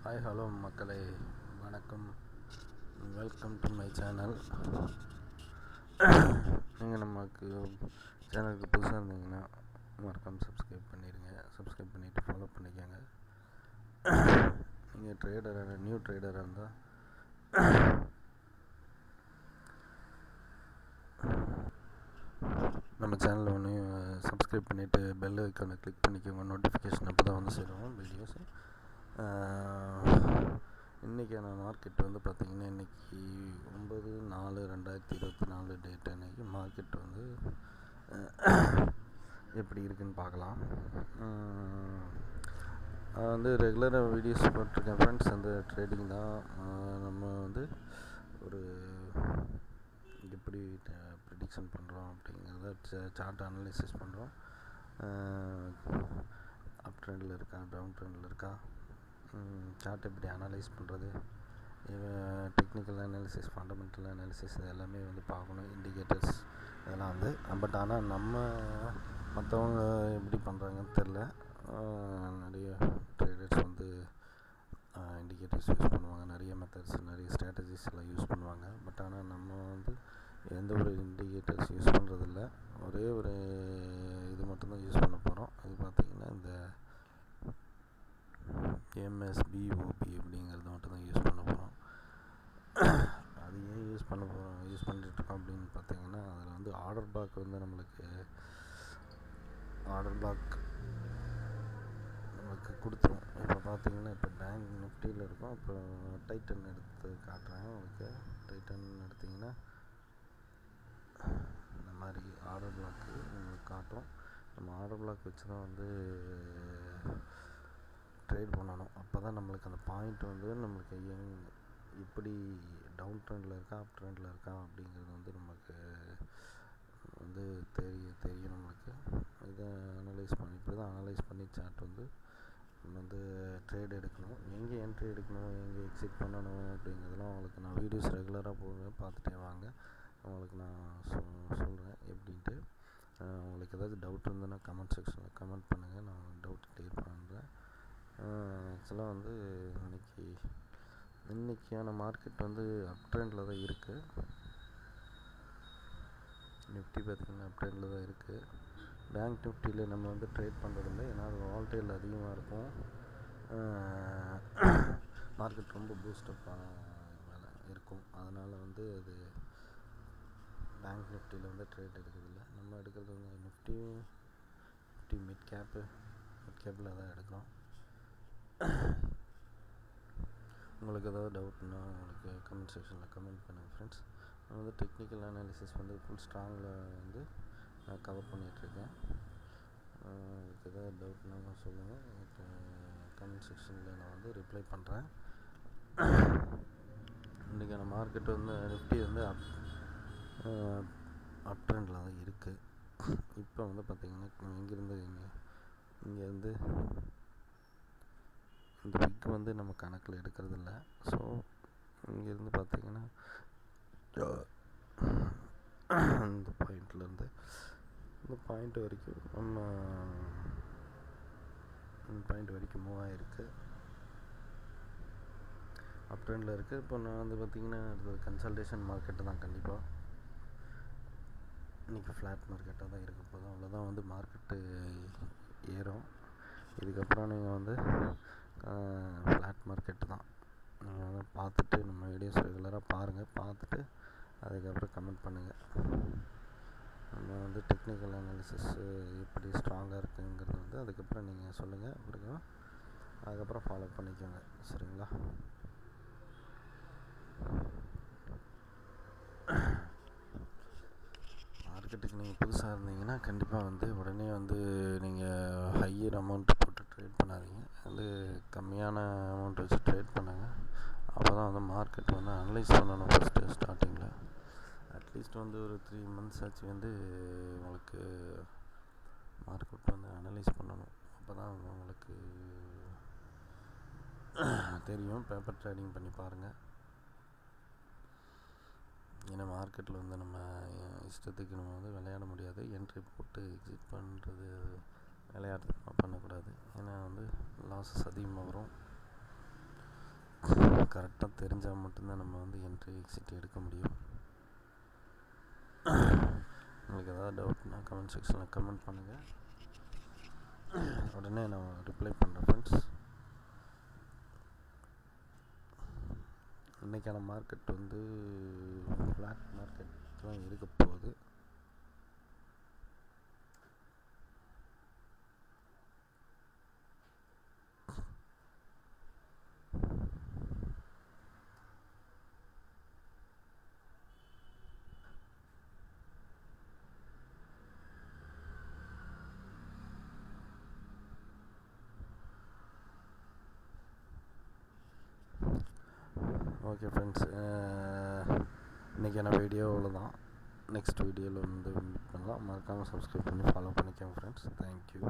Hi hello மக்களே, வணக்கம். Welcome to my channel. நீங்கள் நமக்கு சேனலுக்கு புதுசாக இருந்தீங்கன்னா மறக்காமல் சப்ஸ்கிரைப் பண்ணிடுங்க. சப்ஸ்கிரைப் பண்ணிவிட்டு ஃபாலோ பண்ணிக்கோங்க. நீங்கள் நியூ ட்ரேடராக இருந்தால் நம்ம சேனலில் ஒன்று சப்ஸ்கிரைப் பண்ணிவிட்டு பெல் ஐக்கானை கிளிக் பண்ணிக்கோங்க. நோட்டிஃபிகேஷன் அப்போ தான் வந்து சேருவோம் வீடியோஸ். இன்றைக்கான மார்க்கெட் வந்து பார்த்திங்கன்னா இன்றைக்கி 9/4/2024 டேட் அன்றைக்கி மார்க்கெட் வந்து எப்படி இருக்குதுன்னு பார்க்கலாம். வந்து ரெகுலராக வீடியோஸ் போட்டிருக்கேன் ஃப்ரெண்ட்ஸ். அந்த ட்ரேடிங் தான் நம்ம வந்து ஒரு எப்படி ப்ரிடிக்ஷன் பண்ணுறோம் அப்படிங்கிறத சார்ட் அனலைசிஸ் பண்ணுறோம். அப் ட்ரெண்டில் இருக்கா, டவுன் ட்ரெண்டில் இருக்கா, சார்ட் எப்படி அனலைஸ் பண்ணுறது, டெக்னிக்கல் அனாலிசிஸ், ஃபண்டமெண்டல் அனாலிசிஸ், இது எல்லாமே வந்து பார்க்கணும். இண்டிகேட்டர்ஸ் இதெல்லாம் வந்து பட் ஆனால் நம்ம மற்றவங்க எப்படி பண்ணுறாங்கன்னு தெரில. நிறைய ட்ரேடர்ஸ் வந்து இண்டிகேட்டர்ஸ் யூஸ் பண்ணுவாங்க, நிறைய மெத்தட்ஸ், நிறைய ஸ்ட்ராட்டஜிஸ் எல்லாம் யூஸ் பண்ணுவாங்க. பட் ஆனால் நம்ம வந்து எந்த ஒரு இண்டிகேட்டர்ஸ் யூஸ் பண்ணுறதில்ல. ஒரே ஒரு இது மட்டும்தான் யூஸ் பண்ண போகிறோம். அது பார்த்திங்கன்னா இந்த MSBOP அப்படிங்கிறது மட்டும்தான் யூஸ் பண்ண போகிறோம். அது ஏன் யூஸ் பண்ணிட்டுருக்கோம் அப்படின்னு பார்த்திங்கன்னா, அதில் வந்து ஆர்டர் பிளாக் வந்து நம்மளுக்கு கொடுத்துரும். இப்போ பார்த்திங்கன்னா இப்போ பேங்க் நிஃப்டியில் இருக்கும். அப்புறம் டைட்டன் எடுத்து காட்டுறேன் உங்களுக்கு. டைட்டன் எடுத்திங்கன்னா இந்த மாதிரி ஆர்டர் பிளாக்கு உங்களுக்கு காட்டும். நம்ம ஆர்டர் பிளாக் வச்சு தான் வந்து ட்ரேட் பண்ணணும். அப்போ தான் நம்மளுக்கு அந்த பாயிண்ட் வந்து நம்மளுக்கு எப்படி டவுன் ட்ரெண்டில் இருக்கா, அப் ட்ரெண்டில் இருக்கா அப்படிங்கிறது வந்து நமக்கு வந்து தெரியும் நம்மளுக்கு. இதை இப்படி தான் அனலைஸ் பண்ணி சார்ட் வந்து நம்ம வந்து ட்ரேட் எடுக்கணும். எங்கே என்ட்ரி எடுக்கணும், எங்கே எக்ஸிட் பண்ணணும் அப்படிங்கிறதுலாம் உங்களுக்கு நான் வீடியோஸ் ரெகுலராக போடுவேன், பார்த்துட்டே வாங்க. உங்களுக்கு நான் சொல்கிறேன் எப்படின்ட்டு. உங்களுக்கு ஏதாவது டவுட் இருந்ததுன்னா கமெண்ட் செக்ஷனில் கமெண்ட் பண்ணுங்கள், நான் டவுட் கிளியர் பண்ணுறேன். ஆக்சுவலாக வந்து இன்றைக்கான மார்க்கெட் வந்து அப் ட்ரெண்டில் தான் இருக்குது. நிஃப்டி பார்த்திங்கன்னா அப் ட்ரெண்டில் தான் இருக்குது. பேங்க் நிஃப்டியில் நம்ம வந்து ட்ரேட் பண்ணுறதில்ல, ஏன்னா அது வால்டைல் அதிகமாக இருக்கும். மார்க்கெட் ரொம்ப பூஸ்டப்பாக இருக்கும். அதனால் வந்து அது பேங்க் நிஃப்டியில் வந்து ட்ரேட் எடுக்கிறதில்ல. நம்ம எடுக்கிறது வந்து நிஃப்டி மிட் கேப்பில் தான் எடுக்கிறோம். உங்களுக்கு ஏதாவது டவுட்னா உங்களுக்கு கமெண்ட் செக்ஷனில் கமெண்ட் பண்ணுங்கள் ஃப்ரெண்ட்ஸ். நான் வந்து டெக்னிக்கல் அனாலிசிஸ் வந்து ஃபுல் ஸ்ட்ராங்கில் வந்து நான் கவர் பண்ணிகிட்ருக்கேன். உங்களுக்கு ஏதாவது டவுட்னா சொல்லுங்கள், கமெண்ட் செக்ஷனில் நான் வந்து ரிப்ளை பண்ணுறேன். இன்றைக்கான மார்க்கெட் வந்து நிஃப்டி வந்து அப் ட்ரெண்டில் தான் இருக்குது. இப்போ வந்து பார்த்திங்கன்னா இங்கேருந்து இந்த விக் வந்து நம்ம கணக்கில் எடுக்கிறதில்ல. ஸோ இங்கேருந்து பார்த்திங்கன்னா இந்த பாயிண்ட்லேருந்து இந்த பாயிண்ட் வரைக்கும் இந்த பாயிண்ட் வரைக்கும் மூவ் ஆகிருக்கு, அப் ட்ரெண்டில் இருக்குது. இப்போ நான் வந்து பார்த்திங்கன்னா அது கன்சல்டேஷன் மார்க்கெட்டு தான். கண்டிப்பாக இன்றைக்கி ஃப்ளாட் மார்க்கெட்டாக தான் இருக்க போதும். அவ்வளோதான் வந்து மார்க்கெட்டு ஏறும். இதுக்கப்புறம் நீங்கள் வந்து ஃப்ளாட் மார்க்கெட்டு தான். நீங்கள் வந்து பார்த்துட்டு நம்ம வீடியோஸ் ரெகுலராக பாருங்கள், பார்த்துட்டு அதுக்கப்புறம் கமெண்ட் பண்ணுங்கள். நம்ம வந்து டெக்னிக்கல் அனாலிசிஸ் எப்படி ஸ்ட்ராங்காக இருக்குங்கிறது வந்து அதுக்கப்புறம் நீங்கள் சொல்லுங்கள். அதுக்கப்புறம் ஃபாலோ பண்ணிக்கோங்க, சரிங்களா? மார்க்கெட்டுக்கு நீங்கள் புதுசாக இருந்தீங்கன்னா கண்டிப்பாக வந்து உடனே வந்து நீங்கள் ஹையர் அமௌண்ட்டு போட்டு ட்ரேட் பண்ணாதீங்க. வந்து கம்மியான அமௌண்ட் வச்சு ட்ரேட் பண்ணுங்கள். அப்போ தான் வந்து மார்க்கெட் வந்து அனலைஸ் பண்ணணும். ஃபஸ்ட்டு ஸ்டார்டிங்கில் அட்லீஸ்ட் வந்து ஒரு 3 months ஆச்சு வந்து உங்களுக்கு மார்க்கெட் வந்து அனலைஸ் பண்ணணும். அப்போ தான் உங்களுக்கு தெரியும். பேப்பர் ட்ரேடிங் பண்ணி பாருங்கள். ஏன்னா மார்க்கெட்டில் வந்து நம்ம இஷ்டத்துக்கு நம்ம வந்து விளையாட முடியாது. என்ட்ரி போட்டு எக்ஸிட் பண்ணுறது விளையாட்டு பண்ணக்கூடாது. ஏன்னா வந்து லாஸஸ் அதிகமாக வரும். கரெக்டாக தெரிஞ்சால் மட்டும்தான் நம்ம வந்து என்ட்ரி எக்ஸிட் எடுக்க முடியும். உங்களுக்கு ஏதாவது டவுட்னா கமெண்ட் செக்ஷனில் கமெண்ட் பண்ணுங்கள், உடனே நான் ரிப்ளை பண்ணுறேன் ஃப்ரெண்ட்ஸ். இன்றைக்கான மார்க்கெட் வந்து ஃப்ளாட் மார்க்கெட் தான் இருக்க போகுது. ஓகே ஃப்ரெண்ட்ஸ், இன்றைக்கான வீடியோ அவ்வளோதான். நெக்ஸ்ட் வீடியோவில் வந்து மீட் பண்ணலாம். மறக்காமல் சப்ஸ்கிரைப் பண்ணி ஃபாலோ பண்ணிக்கோங்க ஃப்ரெண்ட்ஸ். தேங்க்யூ.